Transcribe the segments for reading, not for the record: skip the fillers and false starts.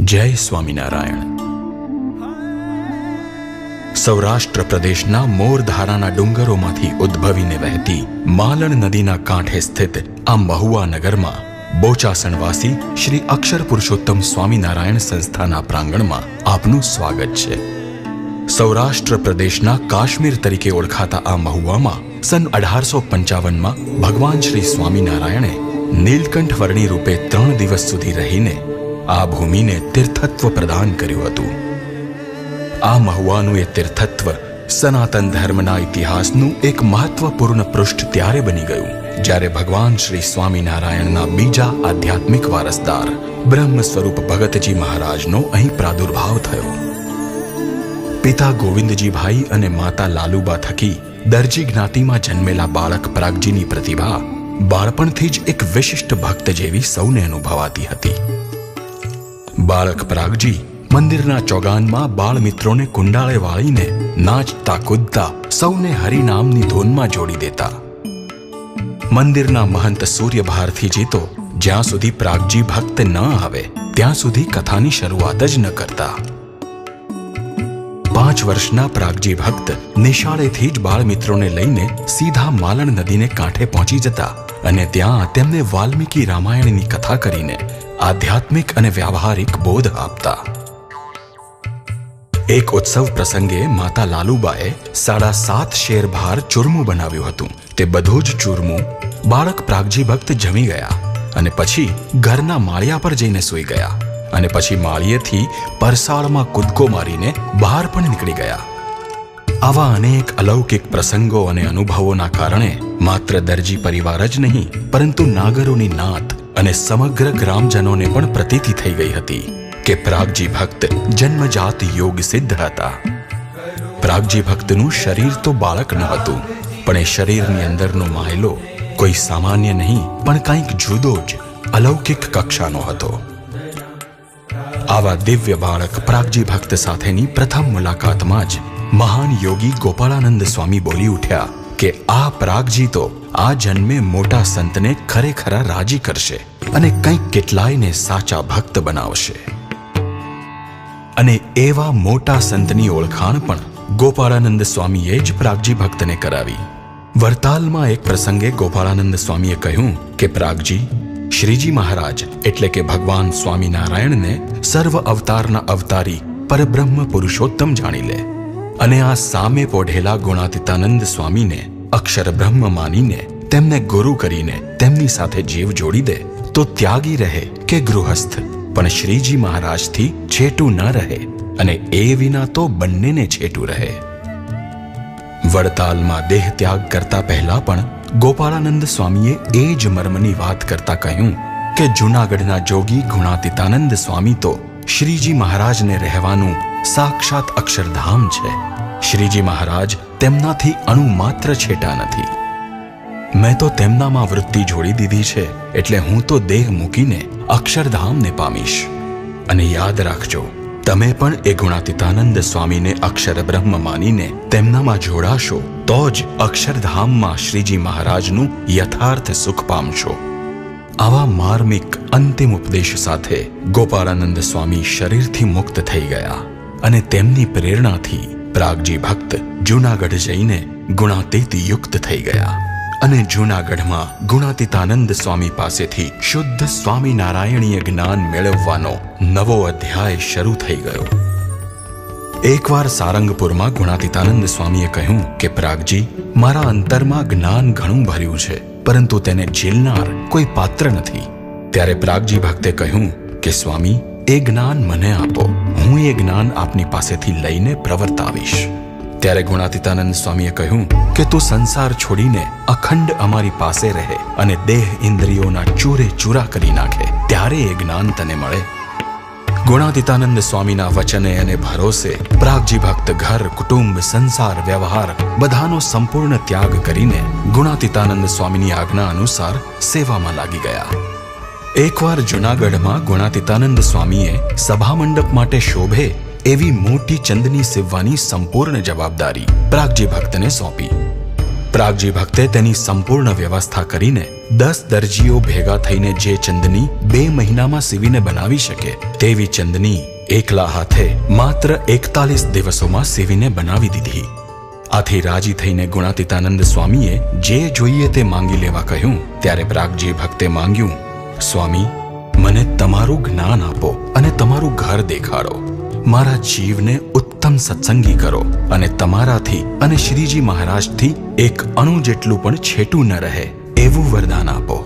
જય સ્વામિનારાયણ. સૌરાષ્ટ્ર પ્રદેશના મોરધારાના ડુંગરોમાંથી ઉદ્ભવીને વહેતી માલણ નદીના કાંઠે સ્થિત આ મહુવા નગરમાં બોચાસણવાસી શ્રી અક્ષર પુરુષોત્તમ સ્વામિનારાયણ સંસ્થાના પ્રાંગણમાં આપનું સ્વાગત છે. સૌરાષ્ટ્ર પ્રદેશના કાશ્મીર તરીકે ઓળખાતા આ મહુવામાં સન 1855માં ભગવાન શ્રી સ્વામિનારાયણે નીલકંઠ વર્ણી રૂપે 3 દિવસ સુધી રહીને આ ભૂમિને તીર્થત્વ પ્રદાન કર્યું હતું. આ મહુવાનું એ તીર્થત્વ સનાતન ધર્મના ઇતિહાસનું એક મહત્વપૂર્ણ પૃષ્ઠ ત્યારે બની ગયું જ્યારે ભગવાન શ્રી સ્વામિનારાયણના બીજા આધ્યાત્મિક વારસદાર બ્રહ્મ સ્વરૂપ ભગતજી મહારાજનો અહીં પ્રાદુર્ભાવ થયો. પિતા ગોવિંદજીભાઈ અને માતા લાલુબા થકી દરજી જ્ઞાતિમાં જન્મેલા બાળક પરાગજીની પ્રતિભા બાળપણથી જ એક વિશિષ્ટ ભક્ત જેવી સૌને અનુભવાતી હતી. બાળક પરાગજી મંદિરના ચોગાનમાં બાળ મિત્રોને કુંડાળે વાળીને નાચતા કૂદતા સૌને હરિનામની ધૂનમાં જોડી દેતા. મંદિરના મહંત સૂર્યભારથી જીતો જ્યાં સુધી પરાગજી ભક્ત ન આવે ત્યાં સુધી કથાની શરૂઆત જ ન કરતા. 5 વર્ષના પરાગજી ભક્ત નિશાળેથી જ બાળ મિત્રોને લઈને સીધા માલણ નદીને કાંઠે પહોંચી જતા અને ત્યાં તેમને વાલ્મીકી રામાયણની કથા કરીને આધ્યાત્મિક અને વ્યાવહારિક બોધ આપતા. એક ઉત્સવ પ્રસંગે માતા લાલુબાએ 7.5 શેર ભાર ચૂરમું બનાવ્યું હતું. તે બધું જ ચૂરમું બાળક પરાગજી ભક્ત જમી ગયા અને પછી ઘરના માળિયા પર જઈને સૂઈ ગયા અને પછી માળિયેથી પરસાળમાં કૂદકો મારીને બહાર પણ નીકળી ગયા. આવા અનેક અલૌકિક પ્રસંગો અને અનુભવોના કારણે માત્ર દરજી પરિવાર જ નહીં પરંતુ નાગરોની નાત અને સમગ્ર ગ્રામજનોને પણ પ્રતીતિ થઈ ગઈ હતી કે પરાગજી ભક્ત જન્મજાત યોગ સિદ્ધ હતા. પરાગજી ભક્તનું શરીર તો બાળક ન હતું પણ એ શરીરની અંદરનો માયલો કોઈ સામાન્ય નહીં પણ કંઈક જુદો જ અલૌકિક કક્ષાનો હતો. આવા દિવ્ય બાળક પરાગજી ભક્ત સાથેની પ્રથમ મુલાકાતમાં જ મહાન યોગી ગોપાળાનંદ સ્વામી બોલી ઉઠ્યા કે આ પરાગજી તો આ જન્મે મોટા સંતને ખરેખરા રાજી કરશે અને કંઈક કેટલાયને સાચા ભક્ત બનાવશે. અને એવા મોટા સંતની ઓળખાણ પણ ગોપાળાનંદ સ્વામીએ જ પરાગજી ભક્તને કરાવી. વરતાલમાં એક પ્રસંગે ગોપાળાનંદ સ્વામીએ કહ્યું કે પરાગજી, શ્રીજી મહારાજ એટલે કે ભગવાન સ્વામિનારાયણને સર્વ અવતારના અવતારી પરબ્રહ્મ પુરુષોત્તમ જાણી લે અને આ સામે પોઢેલા ગુણાતીતાનંદ સ્વામીને અક્ષર બ્રહ્મ માનીને તેમને ગુરુ કરીને તેમની સાથે જીવ જોડી દે તો ત્યાગી રહે કે ગૃહસ્થ પણ શ્રીજી મહારાજથી છેટું ન રહે અને એ વિના તો બંનેને છેટું રહે. વડતાલમાં દેહ ત્યાગ કરતા પહેલા પણ ગોપાળાનંદ સ્વામીએ એ જ મર્મની વાત કરતા કહ્યું કે જૂનાગઢના જોગી ગુણાતીતાનંદ સ્વામી તો શ્રીજી મહારાજને રહેવાનું સાક્ષાત અક્ષરધામ છે. શ્રીજી મહારાજ તેમનાથી અણુ માત્ર છેટા નથી. મેં તો તેમનામાં વૃત્તિ જોડી દીધી છે એટલે હું તો દેહ મૂકીને અક્ષરધામને પામીશ. અને યાદ રાખજો, તમે પણ એ ગુણાતીતાનંદ સ્વામીને અક્ષર બ્રહ્મ માનીને તેમનામાં જોડાશો તો જ અક્ષરધામમાં શ્રીજી મહારાજનું યથાર્થ સુખ પામશો. આવા માર્મિક અંતિમ ઉપદેશ સાથે ગોપાળાનંદ સ્વામી શરીરથી મુક્ત થઈ ગયા અને તેમની પ્રેરણાથી પરાગજી ભક્ત જૂનાગઢ જઈને ગુણાતીત યુક્ત થઈ ગયા અને જૂનાગઢમાં ગુણાતીતાનંદ સ્વામી પાસેથી શુદ્ધ સ્વામિનારાયણીય જ્ઞાન મેળવવાનો નવો અધ્યાય શરૂ થઈ ગયો. એકવાર સારંગપુરમાં ગુણાતીતાનંદ સ્વામીએ કહ્યું કે પરાગજી, મારા અંતરમાં જ્ઞાન ઘણું ભર્યું છે પરંતુ તેને ઝીલનાર કોઈ પાત્ર નથી. ત્યારે પરાગજી ભક્તે કહ્યું કે સ્વામી, એ જ્ઞાન મને આપો, હું એ જ્ઞાન આપની પાસેથી લઈને પ્રવર્તાવીશ. ત્યારે ગુણાતીતાનંદ સ્વામીએ કહ્યું કે તું સંસાર છોડીને અખંડ અમારી પાસે રહે અને દેહ ઇન્દ્રિયોના ચૂરે ચૂરા કરી નાખે ત્યારે એ જ્ઞાન તને મળે. ગુણાતીતાનંદ સ્વામીના વચને અને ભરોસે પરાગજી ભક્ત ઘર, કુટુંબ, સંસાર, વ્યવહાર બધાનો સંપૂર્ણ ત્યાગ કરીને ગુણાતીતાનંદ સ્વામીની આજ્ઞા અનુસાર સેવામાં લાગી ગયા. એકવાર જૂનાગઢમાં ગુણાતીતાનંદ સ્વામીએ સભા મંડપ માટે શોભે એવી મોટી ચંદની સીવવાની સંપૂર્ણ જવાબદારી પરાગજી ભક્તને સોંપી. પ્રાગજી ભક્તે તેની સંપૂર્ણ વ્યવસ્થા કરીને 10 દરજીઓ ભેગા થઈને જે ચંદની 2 મહિનામાં સીવીને બનાવી શકે તેવી ચંદની એકલા હાથે માત્ર 41 દિવસોમાં સીવીને બનાવી દીધી. આથી રાજી થઈને ગુણાતીતાનંદ સ્વામીએ જે જોઈએ તે માંગી લેવા કહ્યું. ત્યારે પ્રાગજી ભક્તે માંગ્યું, સ્વામી, મને તમારું જ્ઞાન આપો અને તમારું ઘર દેખાડો. મારા જીવને ઉત્તમ સત્સંગી કરો અને તમારાથી અને શ્રીજી મહારાજથી એક અણુ જેટલું પણ છેટું ન રહે એવું વરદાન આપો.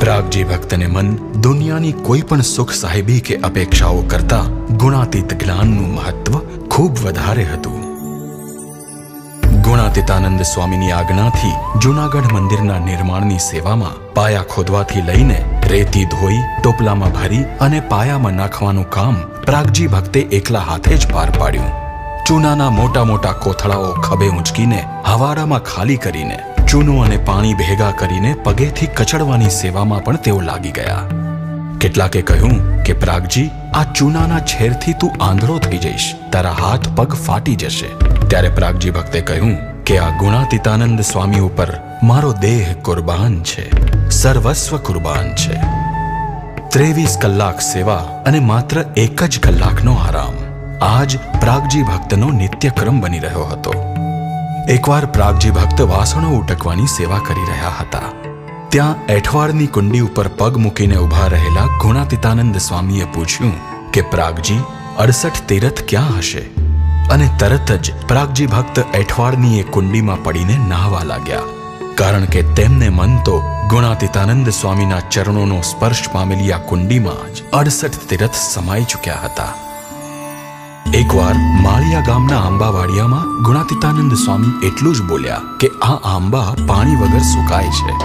પ્રાગજી ભક્તને મન દુનિયાની કોઈ પણ સુખ સાહેબી કે અપેક્ષાઓ કરતા ગુણાતીત જ્ઞાનનું મહત્વ ખૂબ વધારે હતું. ગુણાતીતાનંદ સ્વામીની આજ્ઞાથી જૂનાગઢ મંદિરના નિર્માણની સેવામાં પાયા ખોદવાથી લઈને રેતી ધોઈ ટોપલામાં ભરી અને પાયામાં નાખવાનું કામ પ્રાગજી ભક્તે એકલા હાથે જ પાર પાડ્યું. ચૂનાના મોટા મોટા કોથળાઓ ખભે ઊંચકીને હવાડામાં ખાલી કરીને ચૂનો અને પાણી ભેગા કરીને પગેથી કચડવાની સેવામાં પણ તેઓ લાગી ગયા. કેટલાકે કહ્યું કે પ્રાગજી, આ ચૂનાના છેરથી તું આંધળો થઈ જઈશ, તારા હાથ પગ ફાટી જશે. ત્યારે પ્રાગજી ભક્તે કહ્યું કે આ ગુણાતીતાનંદ સ્વામી ઉપર મારો દેહ કુરબાન છે, સર્વસ્વ કુરબાન છે. 23 કલાક સેવા અને માત્ર 1 જ કલાકનો આરામ આજ પ્રાગજી ભક્તનો નિત્યક્રમ બની રહ્યો હતો. એકવાર પ્રાગજી ભક્ત વાસણો ઉટકવાની સેવા કરી રહ્યા હતા. ત્યાં એઠવાડની કુંડી ઉપર પગ મૂકીને ઊભા રહેલા ગુણાતીતાનંદ સ્વામીએ પૂછ્યું કે પ્રાગજી, 68 તીરથ ક્યાં હશે? અને તરત જ પ્રાગજી ભક્ત એઠવાડની એ કુંડીમાં પડીને નહાવા લાગ્યા. કારણ કે તેમને મન તો ગુણાતીતાનંદ સ્વામીના ચરણોનો સ્પર્શ પામેલી આ કુંડીમાં જ 68 તીરથ સમાઈ ચૂક્યા હતા. એકવાર માળિયા ગામના આંબાવાડિયામાં ગુણાતીતાનંદ સ્વામી એટલું જ બોલ્યા કે આ આંબા પાણી વગર સુકાય છે.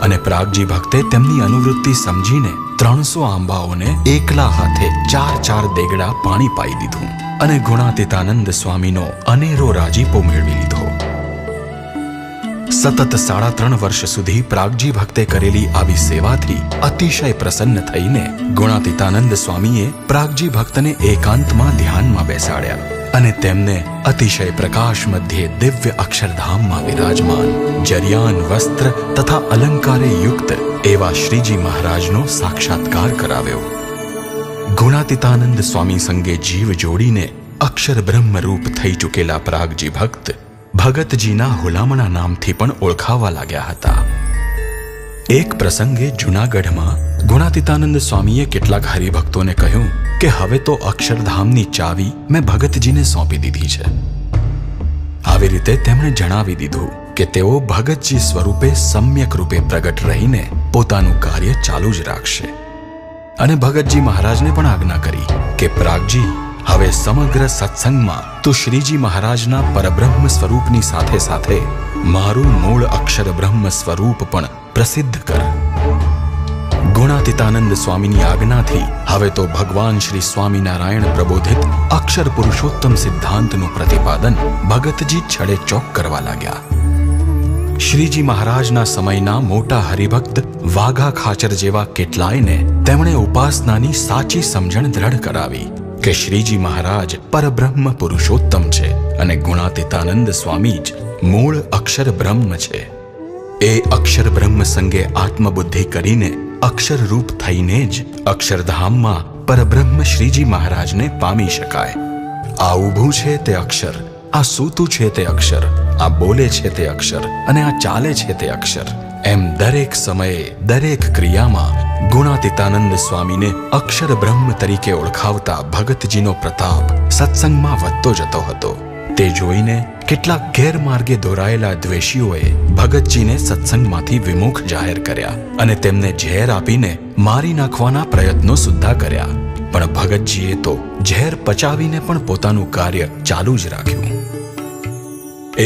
અને પ્રાગજી ભક્તે તેમની અનુવૃત્તિ સમજીને 300 આંબાઓને એકલા હાથે 4 દેગડા પાણી પાઈ દીધું અને ગુણાતીતાનંદ સ્વામીનો અનેરો રાજીપો મેળવી લીધો. સતત 3.5 વર્ષ સુધી પ્રાગજી ભક્તે કરેલી આવી સેવાથી અતિશય પ્રસન્ન થઈને ગુણાતીતાનંદ સ્વામીએ પ્રાગજી ભક્તને એકાંતમાં ધ્યાનમાં બેસાડ્યા અને તેમને અતિશય પ્રકાશ મધ્યે દિવ્ય અક્ષરધામમાં વિરાજમાન જરિયાન વસ્ત્ર તથા અલંકારે યુક્ત એવા શ્રીજી મહારાજનો સાક્ષાત્કાર કરાવ્યો. ગુણાતીતાનંદ સ્વામી સંગે જીવ જોડીને અક્ષર બ્રહ્મ રૂપ થઈ ચૂકેલા પ્રાગજી ભક્ત ભગતજીના હુલામણા નામથી પણ ઓળખાવા લાગ્યા હતા. એક પ્રસંગે જૂનાગઢમાં ગુણાતીતાનંદ સ્વામીએ કેટલાક હરિભક્તોને કહ્યું કે હવે તો અક્ષરધામની ચાવી મેં ભગતજીને સોંપી દીધી છે. આવી રીતે તેમણે જણાવી દીધું કે તેઓ ભગતજી સ્વરૂપે સમ્યક રૂપે પ્રગટ રહીને પોતાનું કાર્ય ચાલુ જ રાખશે. અને ભગતજી મહારાજને પણ આજ્ઞા કરી કે પ્રાગજી, હવે સમગ્ર સત્સંગમાં તું શ્રીજી મહારાજના પરબ્રહ્મ સ્વરૂપની સાથે સાથે મારું મૂળ અક્ષર બ્રહ્મ સ્વરૂપ પણ પ્રસિદ્ધ કર. ગુણાતીતાનંદ સ્વામીની આજ્ઞાથી હવે તો ભગવાન શ્રી સ્વામિનારાયણ પ્રબોધિત અક્ષર પુરુષોત્તમ સિદ્ધાંતનું પ્રતિપાદન ભગતજી છડે ચોક કરવા લાગ્યા. શ્રીજી મહારાજના સમયના મોટા હરિભક્ત વાઘા ખાચર જેવા કેટલાયને તેમણે ઉપાસનાની સાચી સમજણ દ્રઢ કરાવી કે શ્રીજી મહારાજ પરબ્રહ્મ પુરુષોત્તમ છે અને ગુણાતીતાનંદ સ્વામી જ મૂળ અક્ષર બ્રહ્મ છે. એ અક્ષર બ્રહ્મ સંગે આત્મબુદ્ધિ કરીને અક્ષર રૂપ થઈને જ અક્ષરધામમાં પરબ્રહ્મ શ્રીજી મહારાજને પામી શકાય. આ ઊભું છે તે અક્ષર, આ સૂતું છે તે અક્ષર, આ બોલે છે તે અક્ષર અને આ ચાલે છે તે અક્ષર, એમ દરેક સમયે દરેક ક્રિયામાં ગુણાતીતાનંદ સ્વામીને અક્ષર બ્રહ્મ તરીકે ઓળખાવતા ભગતજીનો પ્રતાપ સત્સંગમાં વધતો જતો હતો. તે જોઈને કેટલાક ગેરમાર્ગે દોરાયેલા દ્વેષીઓએ ભગતજીને સત્સંગમાંથી વિમુખ જાહેર કર્યા અને તેમને ઝેર આપીને મારી નાખવાના પ્રયત્નો સુદ્ધા કર્યા. પણ ભગતજીએ તો ઝેર પચાવીને પણ પોતાનું કાર્ય ચાલુ જ રાખ્યું.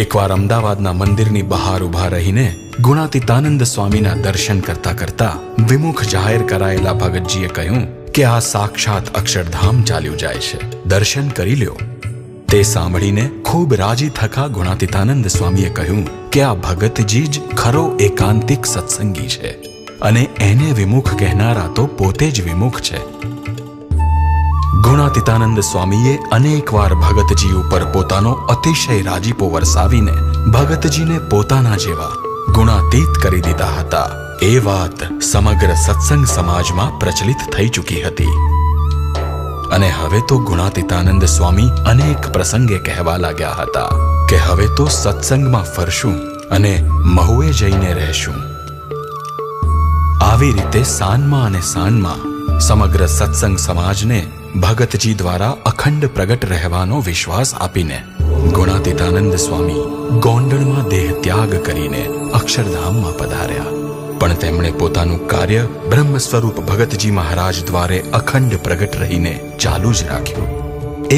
એકવાર અમદાવાદના મંદિરની બહાર ઊભા રહીને ગુણાતીતાનંદ સ્વામીના દર્શન કરતા કરતા વિમુખ જાહેર કરાયેલા ભગતજીએ કહ્યું કે આ સાક્ષાત અક્ષરધામ ચાલ્યું જાય છે, દર્શન કરી લ્યો. તે સાંભળીને ખૂબ રાજી થકા ગુણાતીતાનંદ સ્વામીએ કહ્યું કે આ ભગતજી જ ખરો એકાંતિક સત્સંગી છે અને એને વિમુખ કહેનારા તો પોતે જ વિમુખ છે. ગુણાતીતાનંદ સ્વામીએ અનેકવાર ભગતજી ઉપર પોતાનો અતિશય રાજીપો વરસાવીને ભગતજીને પોતાના જેવા ગુણાતીત કરી દીધા હતા એ વાત સમગ્ર સત્સંગ સમાજમાં પ્રચલિત થઈ ચૂકી હતી. અને હવે તો ગુણાતીતાનંદ સ્વામી અનેક પ્રસંગે કહેવા લાગ્યા હતા કે હવે તો સત્સંગમાં ફરશું અને મહુએ જઈને રહેશું. આવી રીતે સાનમાં અને સાનમાં સમગ્ર સત્સંગ સમાજને ભગતજી દ્વારા અખંડ પ્રગટ રહેવાનો વિશ્વાસ આપીને ગુણાતીતાનંદ સ્વામી ગોંડલમાં દેહ ત્યાગ કરીને અક્ષરધામમાં પધાર્યા. પણ તેમણે પોતાનું કાર્ય બ્રહ્મ સ્વરૂપ ભગતજી મહારાજ દ્વારે અખંડ પ્રગટ રહીને ચાલુ જ રાખ્યું.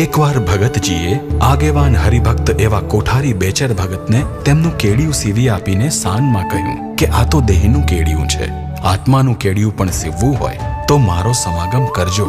એકવાર ભગતજીએ આગેવાન હરિભક્ત એવા કોઠારી બેચર ભગતને તેમનું કેડિયું સીવી આપીને સાનમાં કહ્યું કે આ તો દેહનું કેડિયું છે, આત્માનું કેડિયું પણ સીવવું હોય તો મારો સમાગમ કરજો.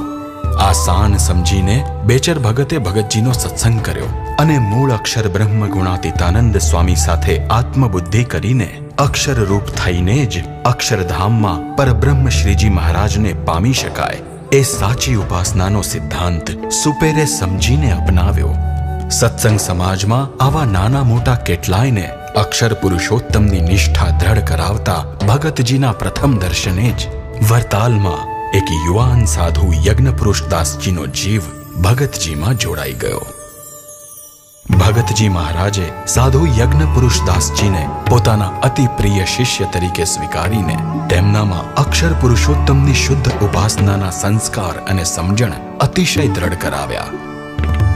આ સાન સમજીને બેચર ભગતે ભગતજીનો સત્સંગ કર્યો અને મૂળ અક્ષર બ્રહ્મ ગુણાતીતાનંદ સ્વામી સાથે આત્મબુદ્ધિ કરીને અક્ષર રૂપ થઈને જ અક્ષરધામમાં પરબ્રહ્મ શ્રીજી મહારાજને પામી શકાય એ સાચી ઉપાસનાનો સિદ્ધાંત સુપેરે સમજીને અપનાવ્યો. સત્સંગ સમાજમાં આવા નાના મોટા કેટલાયને અક્ષર પુરુષોત્તમની નિષ્ઠા દ્રઢ કરાવતા ભગતજીના પ્રથમ દર્શને જ વરતાલમાં એક યુવાન સાધુ યજ્ઞપુરુષદાસજીનો જીવ ભગતજીમાં જોડાઈ ગયો. ભગતજી મહારાજે સાધુ યજ્ઞપુરુષદાસજીને પોતાના અતિ પ્રિય શિષ્ય તરીકે સ્વીકારીને તેમનામાં અક્ષર પુરુષોત્તમની શુદ્ધ ઉપાસનાના સંસ્કાર અને સમજણ અતિશય દ્રઢ કરાવ્યા.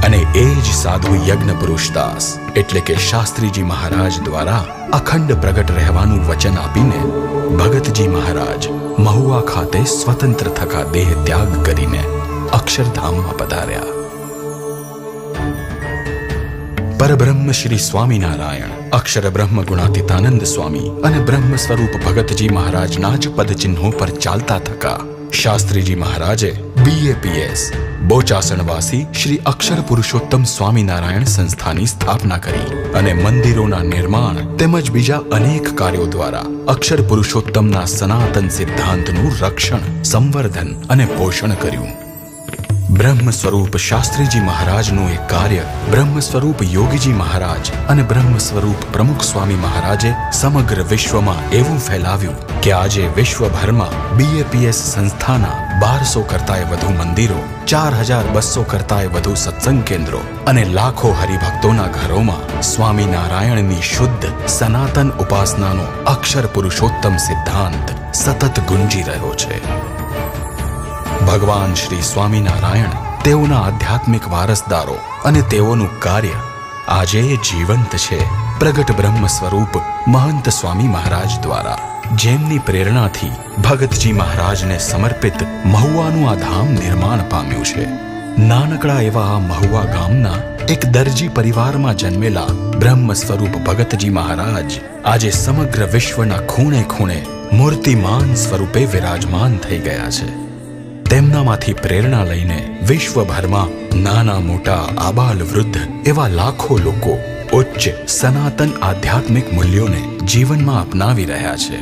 અને એ જ સાધુ યજ્ઞપુરુષદાસ એટલે કે શાસ્ત્રીજી મહારાજ દ્વારા અખંડ પ્રગટ રહેવાનું વચન આપીને ભગતજી મહારાજ મહુવા ખાતે સ્વતંત્ર થકા દેહ ત્યાગ કરીને અક્ષરધામમાં પધાર્યા. પરબ્રહ્મ શ્રી સ્વામિનારાયણ અક્ષર બ્રહ્મ ગુણાતીતાનંદ સ્વામી અને બ્રહ્મ સ્વરૂપ ભગતજી મહારાજના જ પદચિહ્નો પર ચાલતા થકા શાસ્ત્રીજી મહારાજે BAPS બોચાસણવાસી શ્રી અક્ષર પુરુષોત્તમ સ્વામિનારાયણ સંસ્થાની સ્થાપના કરી અને મંદિરોના નિર્માણ તેમજ બીજા અનેક કાર્યો દ્વારા અક્ષર પુરુષોત્તમના સનાતન સિદ્ધાંતનું રક્ષણ, સંવર્ધન અને પોષણ કર્યું. બ્રહ્મ સ્વરૂપ શાસ્ત્રીજી મહારાજનું એક કાર્ય બ્રહ્મ સ્વરૂપ યોગીજી મહારાજ અને બ્રહ્મ સ્વરૂપ પ્રમુખ સ્વામી મહારાજે સમગ્ર વિશ્વમાં એવું ફેલાવ્યું કે આજે વિશ્વભરમાં BAPS સંસ્થાના 1200 કરતાંય વધુ મંદિરો, 4200 કરતાંય વધુ સત્સંગ કેન્દ્રો અને લાખો હરિભક્તોના ઘરોમાં સ્વામિનારાયણની શુદ્ધ સનાતન ઉપાસનાનો અક્ષર પુરુષોત્તમ સિદ્ધાંત સતત ગુંજી રહ્યો છે. ભગવાન શ્રી સ્વામિનારાયણ, તેઓના આધ્યાત્મિક વારસદારો અને તેઓનું કાર્ય આજે જીવંત છે પ્રગટ બ્રહ્મ સ્વરૂપ મહંત સ્વામી મહારાજ દ્વારા, જેમની પ્રેરણાથી ભગતજી મહારાજને સમર્પિત મહુવાનું આ ધામ નિર્માણ પામ્યું છે. નાનકડા એવા આ મહુવા ગામના એક દરજી પરિવારમાં જન્મેલા બ્રહ્મ સ્વરૂપ ભગતજી મહારાજ આજે સમગ્ર વિશ્વના ખૂણે ખૂણે મૂર્તિમાન સ્વરૂપે વિરાજમાન થઈ ગયા છે. તેમનામાંથી પ્રેરણા લઈને વિશ્વભરમાં નાના મોટા આબાલ વૃદ્ધ એવા લાખો લોકો ઉચ્ચ સનાતન આધ્યાત્મિક મૂલ્યોને જીવનમાં અપનાવી રહ્યા છે.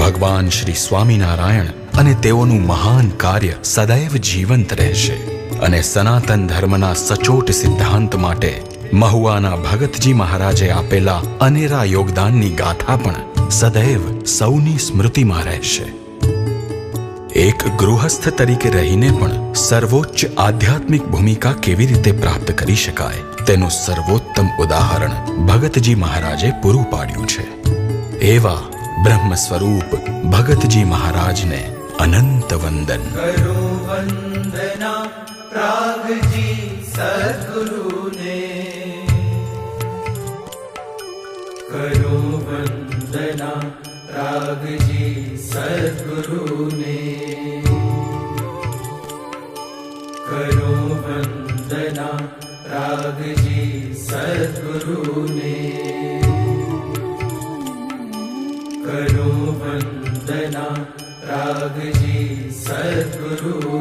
ભગવાન શ્રી સ્વામિનારાયણ અને તેઓનું મહાન કાર્ય સદૈવ જીવંત રહેશે અને સનાતન ધર્મના સચોટ સિદ્ધાંત માટે મહુવાના ભગતજી મહારાજે આપેલા અનેરા યોગદાનની ગાથા પણ સદૈવ સૌની સ્મૃતિમાં રહેશે. એક ગૃહસ્થ તરીકે રહીને પણ સર્વોચ્ચ આધ્યાત્મિક ભૂમિકા કેવી રીતે પ્રાપ્ત કરી શકાય તેનું સર્વોત્તમ ઉદાહરણ ભગતજી મહારાજે પૂરું પાડ્યું છે. એવા બ્રહ્મ સ્વરૂપ ભગતજી મહારાજને અનંત વંદન. કરો વંદના રાગજી સદ્ગુરુને, કરો વંદના રાગજી સદ્ગુરુને, કરો વંદના રાગજી સદ્ગુરુ